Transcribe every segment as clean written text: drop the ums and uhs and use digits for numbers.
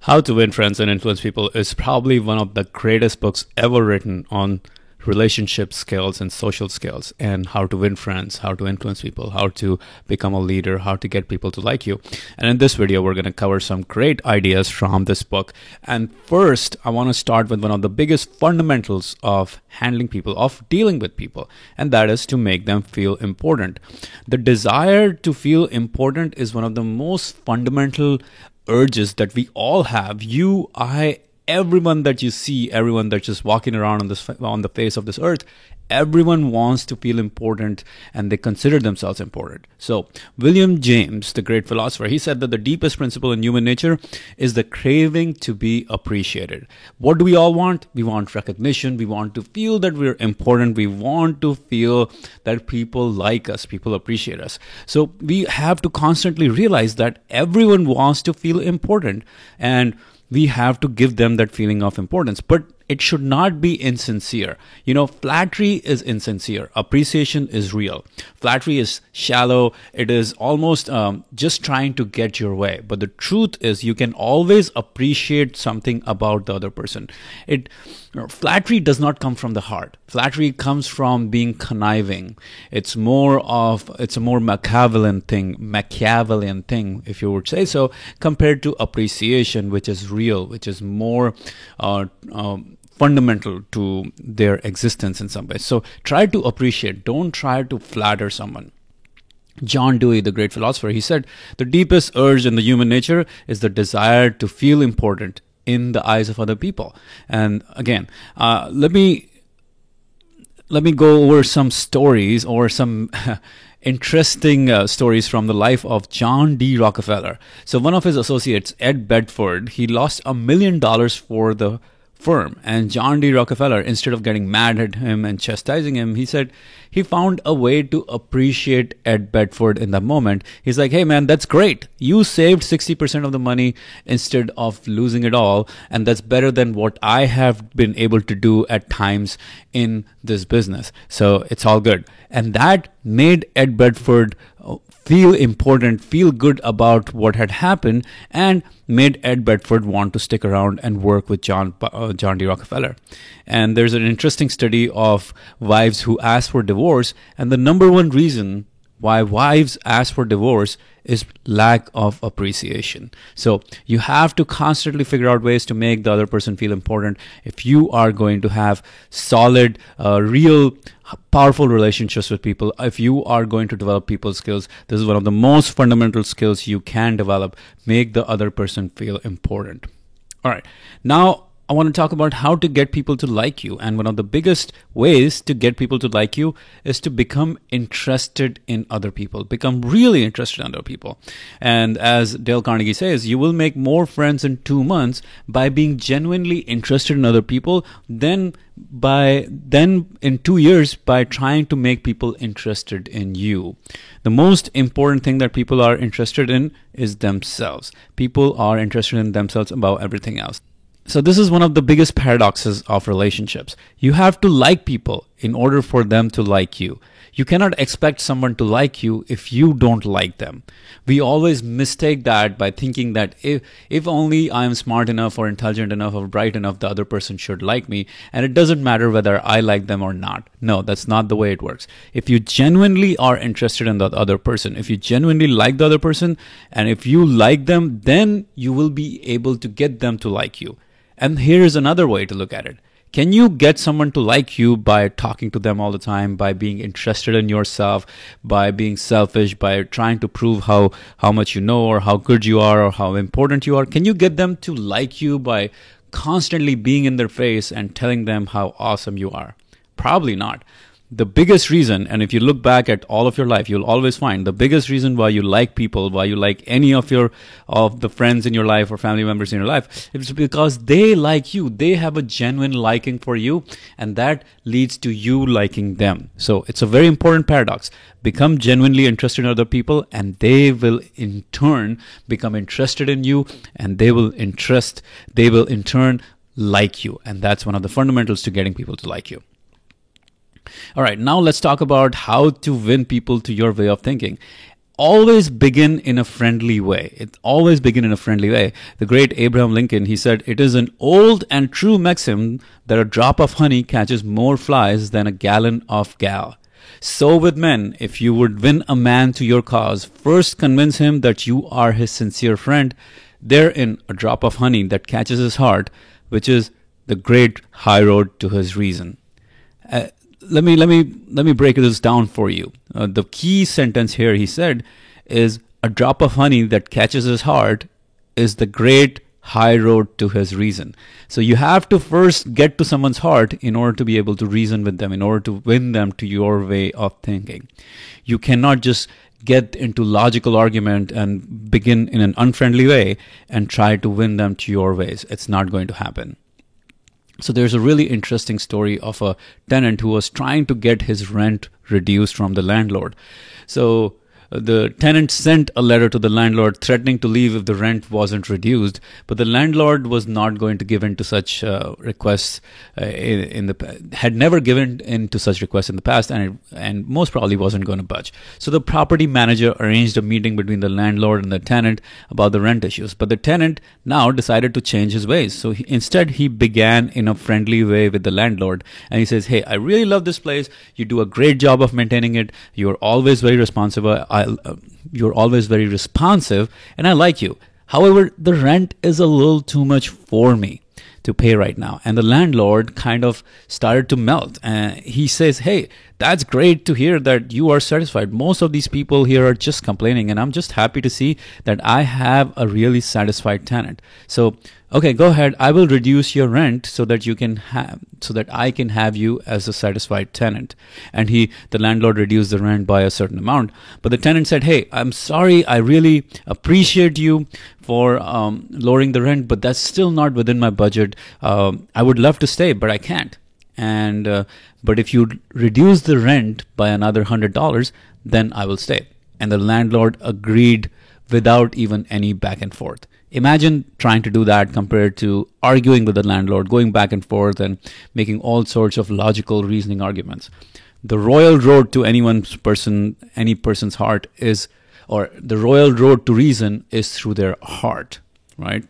How to Win Friends and Influence People is probably one of the greatest books ever written on relationship skills and social skills, and how to win friends, how to influence people, how to become a leader, how to get people to like you. And in this video, we're going to cover some great ideas from this book. And first, I want to start with one of the biggest fundamentals of handling people, of dealing with people, and that is to make them feel important. The desire to feel important is one of the most fundamental urges that we all have. You, I, everyone that you see, everyone that's just walking around on the face of this earth, everyone wants to feel important and they consider themselves important. So William James, the great philosopher, he said that the deepest principle in human nature is the craving to be appreciated. What do we all want? We want recognition. We want to feel that we're important. We want to feel that people like us, people appreciate us. So we have to constantly realize that everyone wants to feel important, and we have to give them that feeling of importance. But it should not be insincere. You know, flattery is insincere. Appreciation is real. Flattery is shallow. It is almost just trying to get your way. But the truth is, you can always appreciate something about the other person. Flattery does not come from the heart. Flattery comes from being conniving. It's a more Machiavellian thing, if you would say so, compared to appreciation, which is real, which is more fundamental to their existence in some way. So try to appreciate. Don't try to flatter someone. John Dewey, the great philosopher, he said, the deepest urge in the human nature is the desire to feel important in the eyes of other people. And again, let me go over some stories or some interesting stories from the life of John D. Rockefeller. So one of his associates, Ed Bedford, he lost $1 million for the firm. And John D. Rockefeller, instead of getting mad at him and chastising him, he said he found a way to appreciate Ed Bedford in the moment. He's like, hey man, that's great. You saved 60% of the money instead of losing it all. And that's better than what I have been able to do at times in this business. So it's all good. And that made Ed Bedford feel important, feel good about what had happened, and made Ed Bedford want to stick around and work with John D. Rockefeller. And there's an interesting study of wives who ask for divorce, and the number one reason why wives ask for divorce is lack of appreciation. So you have to constantly figure out ways to make the other person feel important if you are going to have solid, real, powerful relationships with people. If you are going to develop people skills, this is one of the most fundamental skills you can develop. Make the other person feel important. All right. Now, I want to talk about how to get people to like you. And one of the biggest ways to get people to like you is to become interested in other people, become really interested in other people. And as Dale Carnegie says, you will make more friends in 2 months by being genuinely interested in other people than in 2 years by trying to make people interested in you. The most important thing that people are interested in is themselves. People are interested in themselves above everything else. So this is one of the biggest paradoxes of relationships. You have to like people in order for them to like you. You cannot expect someone to like you if you don't like them. We always mistake that by thinking that if only I am smart enough or intelligent enough or bright enough, the other person should like me. And it doesn't matter whether I like them or not. No, that's not the way it works. If you genuinely are interested in the other person, if you genuinely like the other person, and if you like them, then you will be able to get them to like you. And here's another way to look at it. Can you get someone to like you by talking to them all the time, by being interested in yourself, by being selfish, by trying to prove how much you know or how good you are or how important you are? Can you get them to like you by constantly being in their face and telling them how awesome you are? Probably not. The biggest reason, and if you look back at all of your life, you'll always find the biggest reason why you like people, why you like any of the friends in your life or family members in your life, it's because they like you. They have a genuine liking for you, and that leads to you liking them. So it's a very important paradox. Become genuinely interested in other people, and they will in turn become interested in you, and they will in turn like you. And that's one of the fundamentals to getting people to like you. All right, now let's talk about how to win people to your way of thinking. always begin in a friendly way. It always begin in a friendly way. The great Abraham Lincoln, he said, "It is an old and true maxim that a drop of honey catches more flies than a gallon of gall." So with men, if you would win a man to your cause, first convince him that you are his sincere friend. Therein a drop of honey that catches his heart, which is the great high road to his reason. Let me break this down for you. The key sentence here, he said, is a drop of honey that catches his heart is the great high road to his reason. So you have to first get to someone's heart in order to be able to reason with them, in order to win them to your way of thinking. You cannot just get into logical argument and begin in an unfriendly way and try to win them to your ways. It's not going to happen. So there's a really interesting story of a tenant who was trying to get his rent reduced from the landlord. So the tenant sent a letter to the landlord threatening to leave if the rent wasn't reduced, but the landlord was not going to give in to such requests had never given in to such requests in the past, and most probably wasn't going to budge. So the property manager arranged a meeting between the landlord and the tenant about the rent issues, but the tenant now decided to change his ways. So instead he began in a friendly way with the landlord, and he says, "Hey, I really love this place. You do a great job of maintaining it. You're always very responsible. You're always very responsive, and I like you. However, the rent is a little too much for me to pay right now." And the landlord kind of started to melt. He says, "Hey, that's great to hear that you are satisfied. Most of these people here are just complaining, and I'm just happy to see that I have a really satisfied tenant. So, okay, go ahead. I will reduce your rent so that I can have you as a satisfied tenant." And the landlord reduced the rent by a certain amount. But the tenant said, "Hey, I'm sorry. I really appreciate you for lowering the rent, but that's still not within my budget. I would love to stay, but I can't. But if you reduce the rent by another $100, then I will stay." And the landlord agreed without even any back and forth. Imagine trying to do that compared to arguing with the landlord, going back and forth and making all sorts of logical reasoning arguments. The royal road to any person's heart is, or the royal road to reason is through their heart, right?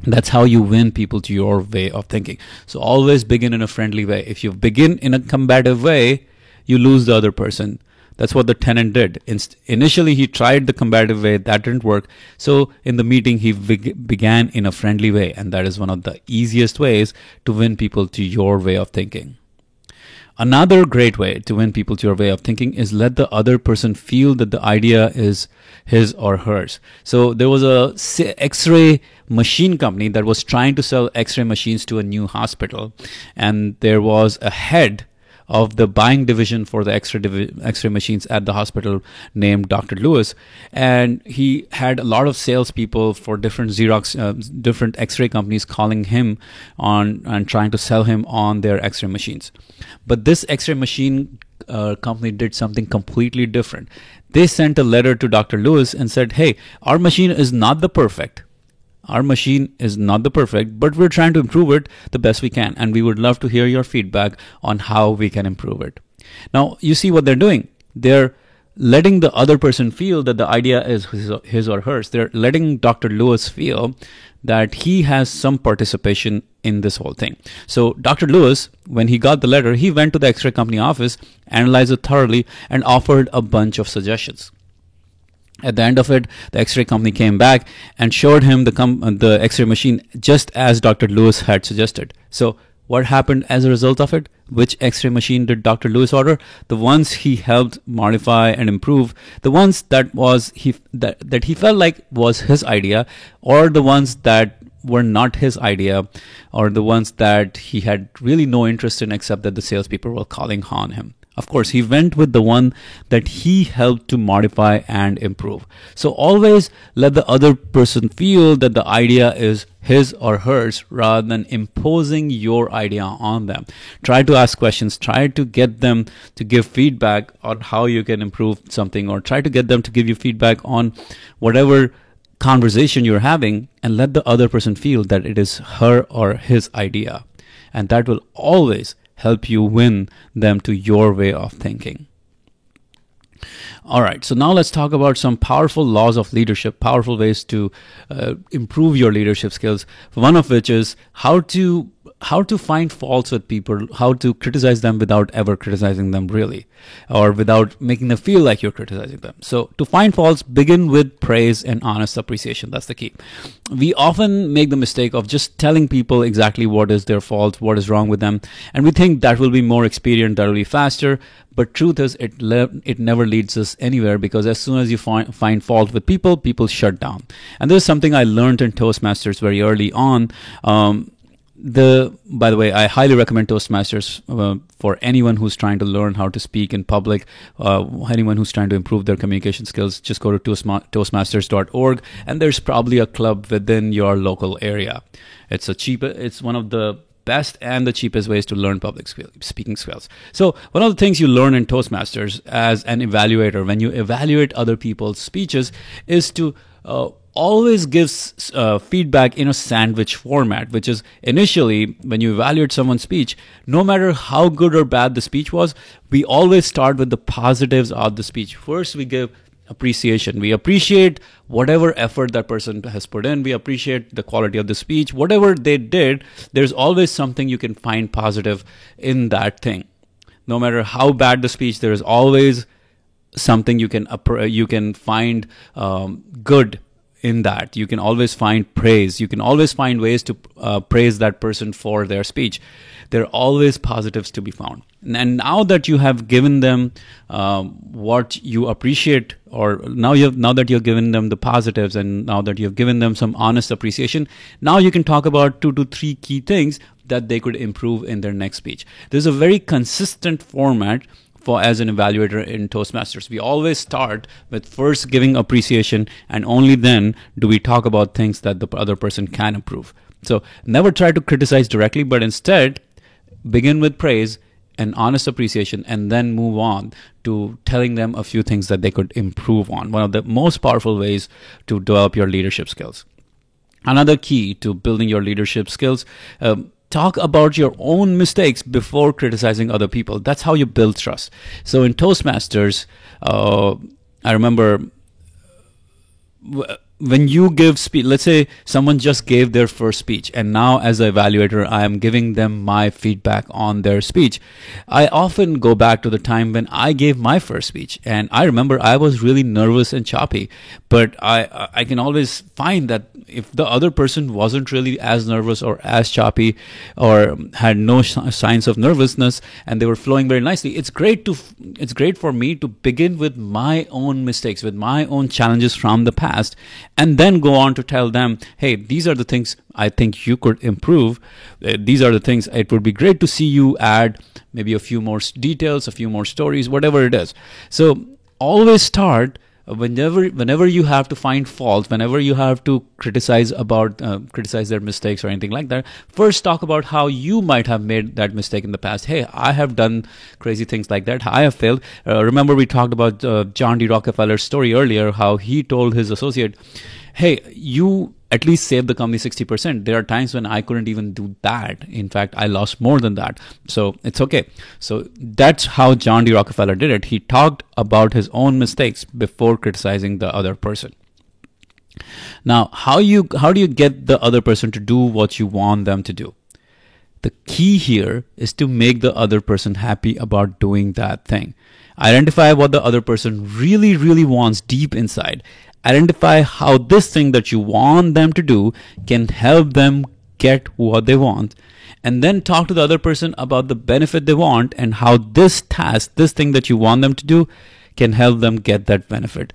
That's how you win people to your way of thinking. So always begin in a friendly way. If you begin in a combative way, you lose the other person. That's what the tenant did. Initially, he tried the combative way. That didn't work. So in the meeting, he began in a friendly way. And that is one of the easiest ways to win people to your way of thinking. Another great way to win people to your way of thinking is let the other person feel that the idea is his or hers. So there was a X-ray machine company that was trying to sell X-ray machines to a new hospital. And there was a head of the buying division for the X-ray machines at the hospital named Dr. Lewis, and he had a lot of salespeople for different different X-ray companies calling him on and trying to sell him on their X-ray machines. But this X-ray machine company did something completely different. They sent a letter to Dr. Lewis and said, "Hey, our machine is not the perfect. Our machine is not the perfect, but we're trying to improve it the best we can. And we would love to hear your feedback on how we can improve it." Now, you see what they're doing. They're letting the other person feel that the idea is his or hers. They're letting Dr. Lewis feel that he has some participation in this whole thing. So Dr. Lewis, when he got the letter, he went to the X-ray company office, analyzed it thoroughly, and offered a bunch of suggestions. At the end of it, the X-ray company came back and showed him the X-ray machine just as Dr. Lewis had suggested. So what happened as a result of it? Which X-ray machine did Dr. Lewis order? The ones he helped modify and improve, the ones that he felt like was his idea, or the ones that were not his idea, or the ones that he had really no interest in except that the salespeople were calling on him. Of course, he went with the one that he helped to modify and improve. So always let the other person feel that the idea is his or hers rather than imposing your idea on them. Try to ask questions. Try to get them to give feedback on how you can improve something, or try to get them to give you feedback on whatever conversation you're having, and let the other person feel that it is her or his idea. And that will always help you win them to your way of thinking. All right, so now let's talk about some powerful laws of leadership, powerful ways to improve your leadership skills. One of which is how to find faults with people, how to criticize them without ever criticizing them really, or without making them feel like you're criticizing them. So to find faults, begin with praise and honest appreciation. That's the key. We often make the mistake of just telling people exactly what is their fault, what is wrong with them, and we think that will be more expedient, that will be faster. But truth is, it never leads us anywhere, because as soon as you find fault with people, people shut down. And this is something I learned in Toastmasters very early on. By the way, I highly recommend Toastmasters for anyone who's trying to learn how to speak in public, anyone who's trying to improve their communication skills. Just go to toastmasters.org, and there's probably a club within your local area. It's one of the best and the cheapest ways to learn public speaking skills. So one of the things you learn in Toastmasters as an evaluator, when you evaluate other people's speeches, is to always gives feedback in a sandwich format, which is initially when you evaluate someone's speech, no matter how good or bad the speech was, we always start with the positives of the speech. First, we give appreciation. We appreciate whatever effort that person has put in. We appreciate the quality of the speech. Whatever they did, there's always something you can find positive in that thing. No matter how bad the speech, there is always something you can find good in that. You can always find praise. You can always find ways to praise that person for their speech. There are always positives to be found. And now that you have given them what you appreciate, or now that you've given them the positives, and now that you've given them some honest appreciation, now you can talk about 2 to 3 key things that they could improve in their next speech. There's a very consistent format as an evaluator in Toastmasters. We always start with first giving appreciation, and only then do we talk about things that the other person can improve. So never try to criticize directly, but instead begin with praise and honest appreciation, and then move on to telling them a few things that they could improve on. One of the most powerful ways to develop your leadership skills. Another key to building your leadership skills, talk about your own mistakes before criticizing other people. That's how you build trust. So in Toastmasters, I remember when you give speech, let's say someone just gave their first speech, and now as an evaluator, I am giving them my feedback on their speech. I often go back to the time when I gave my first speech, and I remember I was really nervous and choppy, but I can always find that if the other person wasn't really as nervous or as choppy or had no signs of nervousness, and they were flowing very nicely, it's great for me to begin with my own mistakes, with my own challenges from the past, and then go on to tell them, hey, these are the things I think you could improve. These are the things it would be great to see you add maybe a few more details, a few more stories, whatever it is. So always start whenever you have to find fault, whenever you have to criticize their mistakes or anything like that, first talk about how you might have made that mistake in the past. Hey, I have done crazy things like that. I have failed. Remember we talked about John D. Rockefeller's story earlier, how he told his associate, hey, you at least save the company 60%. There are times when I couldn't even do that. In fact, I lost more than that. So it's okay. So that's how John D. Rockefeller did it. He talked about his own mistakes before criticizing the other person. Now, how do you get the other person to do what you want them to do? The key here is to make the other person happy about doing that thing. Identify what the other person really, really wants deep inside. Identify how this thing that you want them to do can help them get what they want. And then talk to the other person about the benefit they want and how this task, this thing that you want them to do, can help them get that benefit.